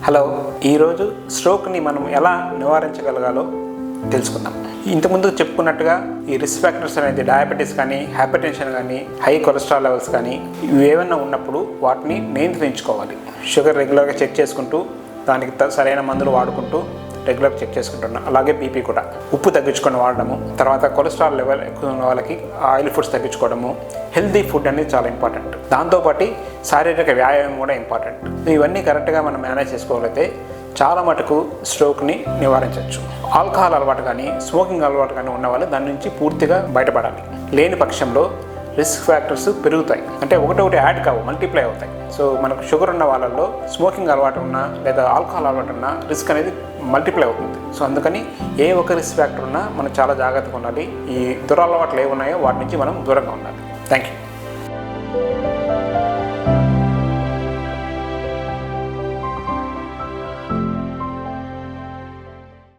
Hello, ఈరోజు స్ట్రోక్ని మనం ఎలా నివారించగలగాలో తెలుసుకుందాం. ఇంతకుముందు చెప్పుకున్నట్టుగా ఈ రిస్క్ ఫ్యాక్టర్స్ అనేది డయాబెటీస్ కానీ, హైపర్ టెన్షన్ కానీ, హై కొలెస్ట్రాల్ లెవెల్స్ కానీ ఇవి ఏమన్నా ఉన్నప్పుడు వాటిని నియంత్రించుకోవాలి. షుగర్ రెగ్యులర్గా చెక్ చేసుకుంటూ దానికి సరైన మందులు వాడుకుంటూ రెగ్యులర్గా చెక్ చేసుకుంటున్నాం. అలాగే బీపీ కూడా ఉప్పు తగ్గించుకొని వాడడము, తర్వాత కొలెస్ట్రాల్ లెవెల్ ఎక్కువ ఉన్న వాళ్ళకి ఆయిల్ ఫుడ్స్ తగ్గించుకోవడము, హెల్తీ ఫుడ్ అనేది చాలా ఇంపార్టెంట్. దాంతోపాటు శారీరక వ్యాయామం కూడా ఇంపార్టెంట్. ఇవన్నీ కరెక్ట్గా మనం మేనేజ్ చేసుకోగలిగితే చాలా మటుకు స్ట్రోక్ని నివారించవచ్చు. ఆల్కహాల్ అలవాటు కానీ, స్మోకింగ్ అలవాటు కానీ ఉన్న వాళ్ళు దాని నుంచి పూర్తిగా బయటపడాలి. లేని పక్షంలో రిస్క్ ఫ్యాక్టర్స్ పెరుగుతాయి. అంటే ఒకటి యాడ్ కావు, మల్టిప్లై అవుతాయి. సో మనకు షుగర్ ఉన్న వాళ్ళల్లో స్మోకింగ్ అలవాటు ఉన్నా లేదా ఆల్కహాల్ అలవాటు ఉన్నా రిస్క్ అనేది మల్టిప్లై అవుతుంది. సో అందుకని ఏ ఒక్క రిస్క్ ఫ్యాక్టర్ ఉన్నా మనం చాలా జాగ్రత్తగా ఉండాలి. ఈ దురలవాట్లు ఏమున్నాయో వాటి నుంచి మనం దూరంగా ఉండాలి. Thank you.